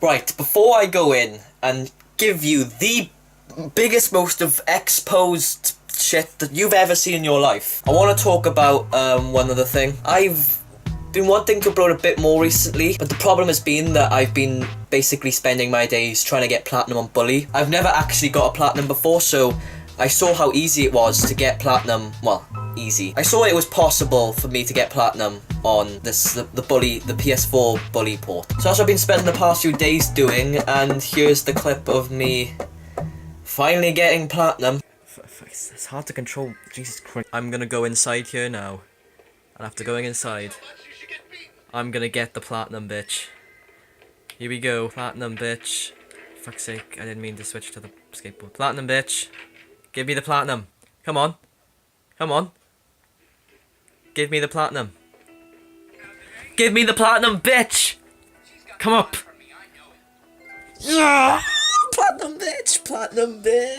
Right, before I go in and give you the biggest, most of exposed shit that you've ever seen in your life, I want to talk about one other thing. I've been wanting to upload a bit more recently, but the problem has been that I've been basically spending my days trying to get platinum on Bully. I've never actually got a platinum before, so I saw how easy it was to get platinum. Well, easy. I saw it was possible for me to get platinum on the Bully, the PS4 Bully port. So that's what I've been spending the past few days doing, and here's the clip of me finally getting platinum. It's hard to control. Jesus Christ. I'm gonna go inside here now, and after going inside, I'm gonna get the platinum, bitch. Here we go. Platinum, bitch. Fuck's sake, I didn't mean to switch to the skateboard. Platinum, bitch. Give me the platinum. Come on. Come on. Give me the platinum. Give me the platinum, bitch! Come up. Yeah! Platinum, bitch! Platinum, bitch!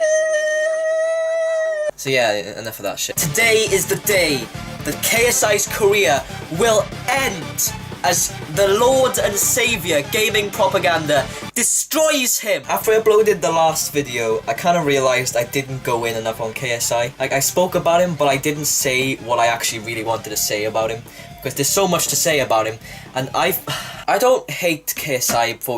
So yeah, enough of that shit. Today is the day that KSI's career will end as the Lord and Saviour GamingPropaganda destroys him. After I uploaded the last video, I kind of realised I didn't go in enough on KSI. Like, I spoke about him, but I didn't say what I actually really wanted to say about him, because there's so much to say about him. And I don't hate KSI before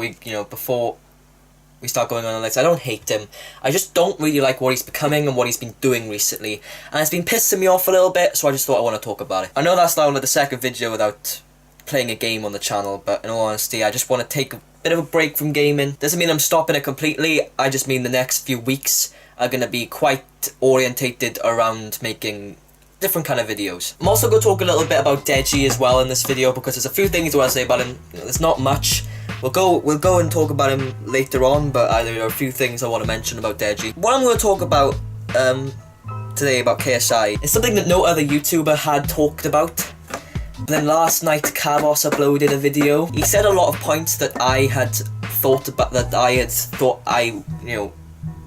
we start going on the list. I don't hate him. I just don't really like what he's becoming and what he's been doing recently. And it's been pissing me off a little bit, so I just thought I want to talk about it. I know that's now only the second video without playing a game on the channel, but in all honesty, I just want to take a bit of a break from gaming. Doesn't mean I'm stopping it completely, I just mean the next few weeks are going to be quite orientated around making different kind of videos. I'm also going to talk a little bit about Deji as well in this video, because there's a few things I want to say about him. There's not much. We'll go and talk about him later on, but there are a few things I want to mention about Deji. What I'm going to talk about today about KSI is something that no other YouTuber had talked about. But then last night, Kavos uploaded a video. He said a lot of points that I had thought I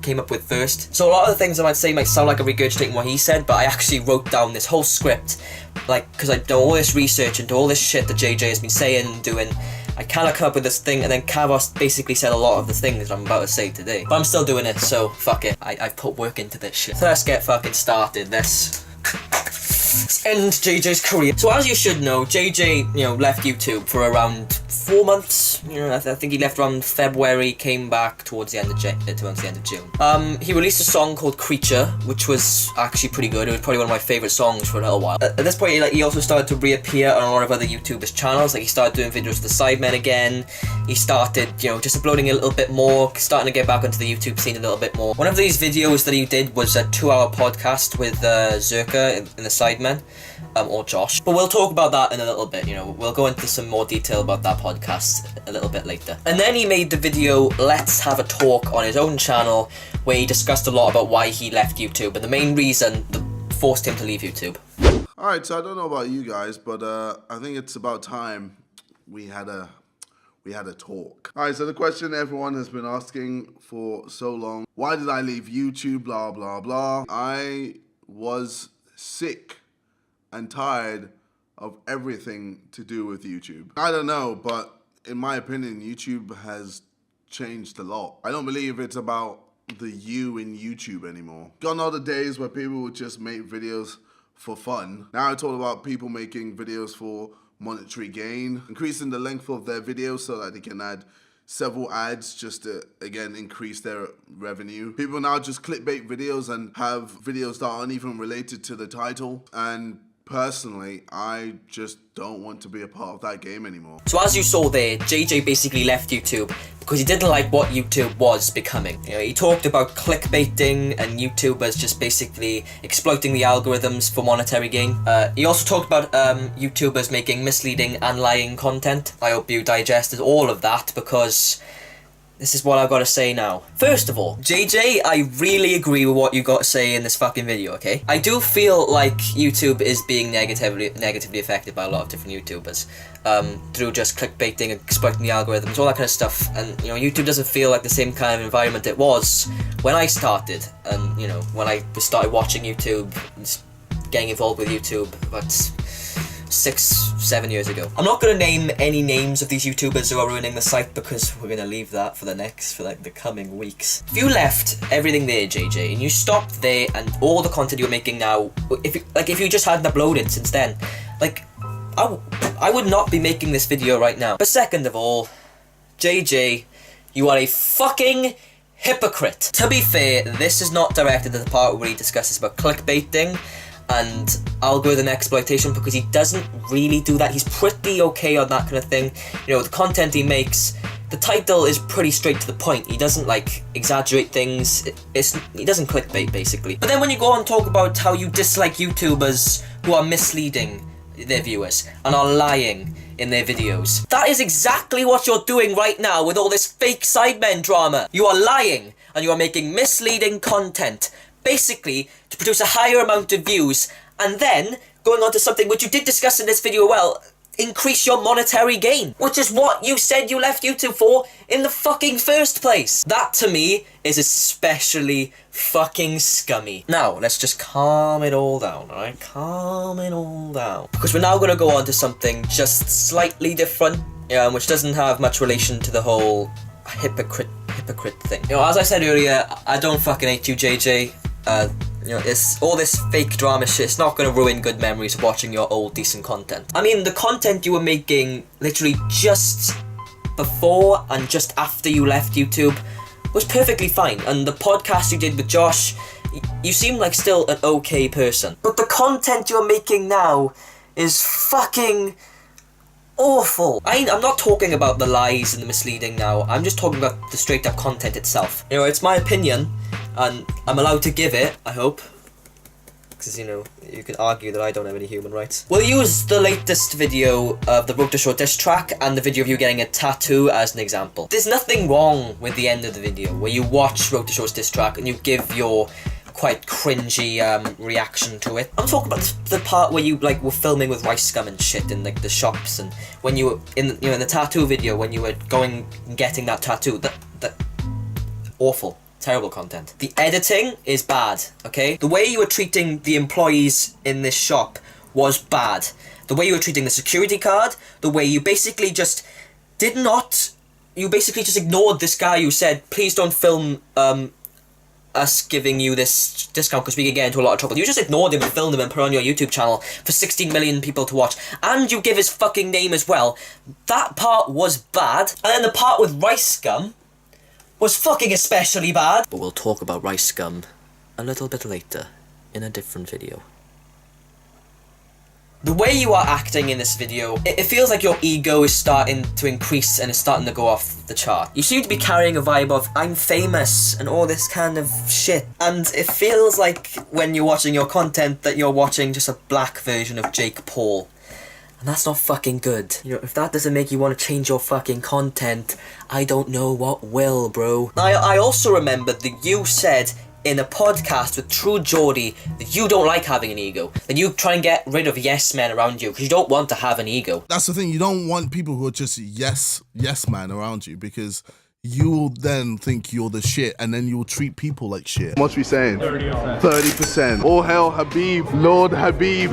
came up with first. So a lot of the things I might say might sound like I'm regurgitating what he said, but I actually wrote down this whole script, because I did all this research into all this shit that JJ has been saying and doing. I kind of come up with this thing, and then Kavos basically said a lot of the things I'm about to say today. But I'm still doing it, so fuck it. I've put work into this shit. So let's get fucking started. Let's end JJ's career. So as you should know, JJ, left YouTube for around 4 months. I think he left around February, came back towards the end of June. He released a song called Creature, which was actually pretty good. It was probably one of my favourite songs for a little while. At this point, he also started to reappear on a lot of other YouTubers' channels. Like, he started doing videos with the Sidemen again. He started, just uploading a little bit more, starting to get back onto the YouTube scene a little bit more. One of these videos that he did was a 2-hour podcast with Zerka in the Sidemen. Or Josh. But we'll talk about that in a little bit, we'll go into some more detail about that podcast a little bit later. And then he made the video Let's Have a Talk on his own channel, where he discussed a lot about why he left YouTube and the main reason that forced him to leave YouTube. Alright, so I don't know about you guys, but I think it's about time we had a talk. Alright, so the question everyone has been asking for so long, why did I leave YouTube, blah blah blah. I was sick and tired of everything to do with YouTube. I don't know, but in my opinion, YouTube has changed a lot. I don't believe it's about the you in YouTube anymore. Gone are the days where people would just make videos for fun. Now it's all about people making videos for monetary gain, increasing the length of their videos so that they can add several ads just to, again, increase their revenue. People now just clickbait videos and have videos that aren't even related to the title, and personally, I just don't want to be a part of that game anymore. So as you saw there, JJ basically left YouTube because he didn't like what YouTube was becoming. He talked about clickbaiting and YouTubers just basically exploiting the algorithms for monetary gain. He also talked about YouTubers making misleading and lying content. I hope you digested all of that, because this is what I've got to say now. First of all, JJ, I really agree with what you got to say in this fucking video, okay? I do feel like YouTube is being negatively affected by a lot of different YouTubers. Through just clickbaiting and exploiting the algorithms, all that kind of stuff. And, YouTube doesn't feel like the same kind of environment it was when I started. And, when I started watching YouTube and getting involved with YouTube about 6-7 years ago. I'm not gonna name any names of these YouTubers who are ruining the site because we're gonna leave that for the coming weeks. If you left everything there, JJ, and you stopped there and all the content you're making now, if you just hadn't uploaded since then, like, I would not be making this video right now. But second of all, JJ, you are a fucking hypocrite. To be fair, this is not directed at the part where he discusses about clickbaiting and algorithm exploitation, because he doesn't really do that. He's pretty okay on that kind of thing. You know, the content he makes, the title is pretty straight to the point. He doesn't, like, exaggerate things. He doesn't clickbait, basically. But then when you go on and talk about how you dislike YouTubers who are misleading their viewers and are lying in their videos, that is exactly what you're doing right now with all this fake Sidemen drama. You are lying and you are making misleading content, basically to produce a higher amount of views, and then going on to something which you did discuss in this video, well, increase your monetary gain, which is what you said you left YouTube for in the fucking first place. That to me is especially fucking scummy. Now, let's just calm it all down, alright? Calm it all down. Because we're now going to go on to something just slightly different, which doesn't have much relation to the whole hypocrite thing. You know, as I said earlier, I don't fucking hate you, JJ. You know, all this fake drama shit, it's not gonna ruin good memories of watching your old decent content. I mean, the content you were making literally just before and just after you left YouTube was perfectly fine, and the podcast you did with Josh, you seem like still an okay person. But the content you're making now is fucking awful. I'm not talking about the lies and the misleading now, I'm just talking about the straight up content itself. You know, it's my opinion, and I'm allowed to give it, I hope. Because, you know, you can argue that I don't have any human rights. We'll use the latest video of the Road to Show diss track and the video of you getting a tattoo as an example. There's nothing wrong with the end of the video, where you watch Road to Show's diss track and you give your quite cringy reaction to it. I'm talking about the part where you like were filming with rice scum and shit in like the shops, and when you were in the tattoo video when you were going and getting that tattoo. That awful, terrible content. The editing is bad, okay? The way you were treating the employees in this shop was bad. The way you were treating the security guard, the way you basically just ignored this guy who said, please don't film us giving you this discount because we could get into a lot of trouble. You just ignored him and filmed him and put it on your YouTube channel for 16 million people to watch, and you give his fucking name as well. That part was bad. And then the part with rice scum was fucking especially bad. But we'll talk about rice scum a little bit later in a different video. The way you are acting in this video, it feels like your ego is starting to increase and is starting to go off the chart. You seem to be carrying a vibe of, I'm famous, and all this kind of shit. And it feels like, when you're watching your content, that you're watching just a black version of Jake Paul. And that's not fucking good. You know, if that doesn't make you want to change your fucking content, I don't know what will, bro. I also remembered that you said in a podcast with True Geordie that you don't like having an ego, that you try and get rid of yes men around you because you don't want to have an ego. That's the thing, you don't want people who are just yes man around you, because you will then think you're the shit, and then you'll treat people like shit. What's we saying? 30%. 30%. All hail Habib, Lord Habib.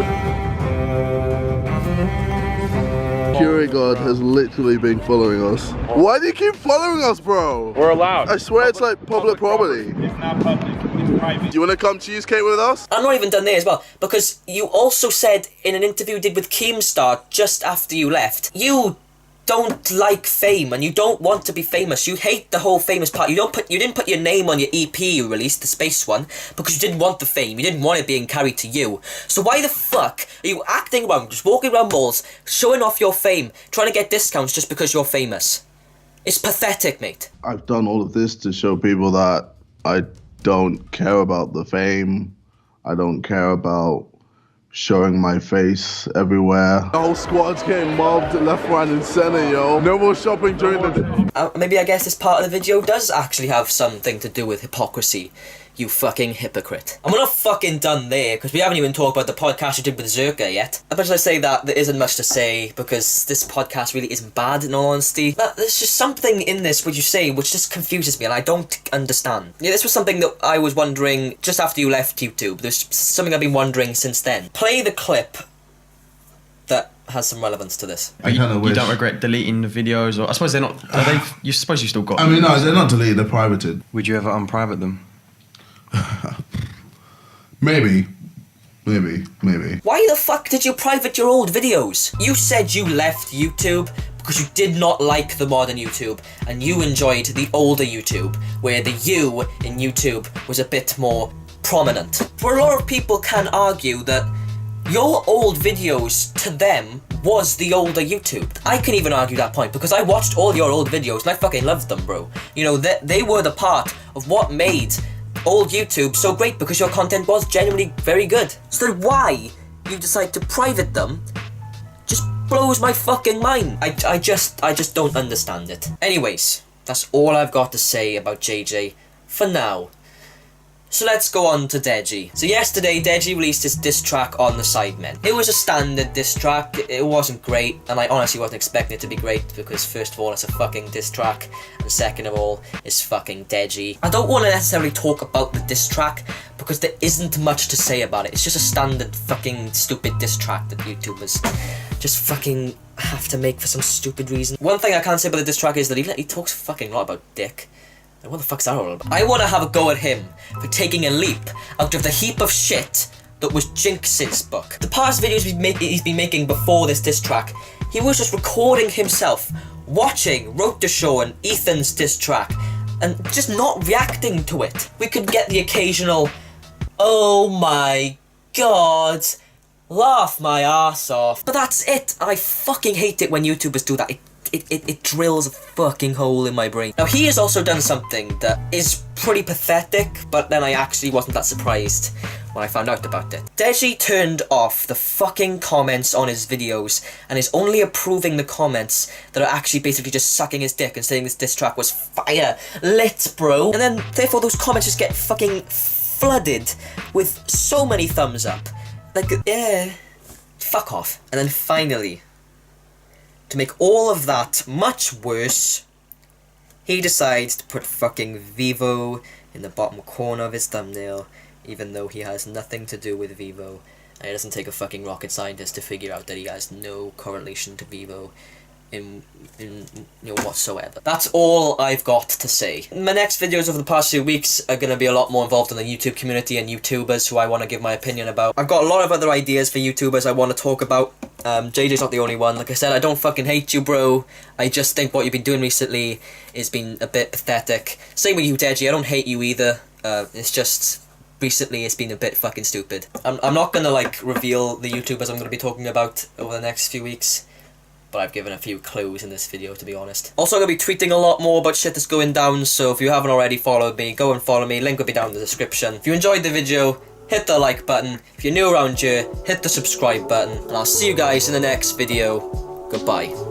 Security guard has literally been following us. Why do you keep following us, bro? We're allowed. I swear it's like public property. It's not public, it's private. Do you want to come cheesecake with us? I'm not even done there as well, because you also said in an interview you did with Keemstar just after you left, you don't like fame and you don't want to be famous. You hate the whole famous part. You didn't put your name on your EP you released, the Space one, because you didn't want the fame. You didn't want it being carried to you. So why the fuck are you acting around, just walking around malls, showing off your fame, trying to get discounts just because you're famous? It's pathetic, mate. I've done all of this to show people that I don't care about the fame. I don't care about showing my face everywhere. The whole squad's getting mobbed left, right and center, yo. No more shopping during the day. Maybe I guess this part of the video does actually have something to do with hypocrisy. You fucking hypocrite. And we're not fucking done there, because we haven't even talked about the podcast you did with Zerka yet. As much as I say that, there isn't much to say, because this podcast really isn't bad, in all honesty. But there's just something in this, which you say, which just confuses me, and I don't understand. Yeah, this was something that I was wondering just after you left YouTube. There's something I've been wondering since then. Play the clip that has some relevance to this. I kind of wish. You don't regret deleting the videos, or I suppose they're not. Are they? You suppose you still got. I mean, no, they're not deleted. They're privated. Would you ever unprivate them? Maybe. Why the fuck did you private your old videos? You said you left YouTube because you did not like the modern YouTube and you enjoyed the older YouTube, where the you in YouTube was a bit more prominent. For a lot of people can argue that your old videos to them was the older YouTube. I can even argue that point because I watched all your old videos and I fucking loved them, bro. You know, they were the part of what made old YouTube so great because your content was genuinely very good. So then why you decide to private them just blows my fucking mind. I just don't understand it. Anyways, that's all I've got to say about JJ for now. So let's go on to Deji. So yesterday, Deji released his diss track on the Sidemen. It was a standard diss track, it wasn't great, and I honestly wasn't expecting it to be great, because first of all, it's a fucking diss track, and second of all, it's fucking Deji. I don't want to necessarily talk about the diss track, because there isn't much to say about it. It's just a standard fucking stupid diss track that YouTubers just fucking have to make for some stupid reason. One thing I can't say about the diss track is that he talks fucking a lot about dick. What the fuck's that all about? I want to have a go at him for taking a leap out of the heap of shit that was Jinx's book. The past videos he's been making before this diss track, he was just recording himself, watching Raptor Show and Ethan's diss track, and just not reacting to it. We could get the occasional, oh my god, laugh my ass off. But that's it. I fucking hate it when YouTubers do that. It drills a fucking hole in my brain. Now, he has also done something that is pretty pathetic, but then I actually wasn't that surprised when I found out about it. Deji turned off the fucking comments on his videos and is only approving the comments that are actually basically just sucking his dick and saying this diss track was fire lit, bro. And then, therefore, those comments just get fucking flooded with so many thumbs up. Like, yeah, fuck off. And then finally, to make all of that much worse, he decides to put fucking Vivo in the bottom corner of his thumbnail, even though he has nothing to do with Vivo, and it doesn't take a fucking rocket scientist to figure out that he has no correlation to Vivo in you know, whatsoever. That's all I've got to say. My next videos over the past few weeks are going to be a lot more involved in the YouTube community and YouTubers who I want to give my opinion about. I've got a lot of other ideas for YouTubers I want to talk about. JJ's not the only one. Like I said, I don't fucking hate you, bro. I just think what you've been doing recently has been a bit pathetic. Same with you, Deji. I don't hate you either. It's just recently it's been a bit fucking stupid. I'm not gonna like reveal the YouTubers I'm gonna be talking about over the next few weeks, but I've given a few clues in this video, to be honest. Also, I'm going to be tweeting a lot more about shit that's going down, so if you haven't already followed me, go and follow me. Link will be down in the description. If you enjoyed the video, hit the like button. If you're new around here, hit the subscribe button. And I'll see you guys in the next video. Goodbye.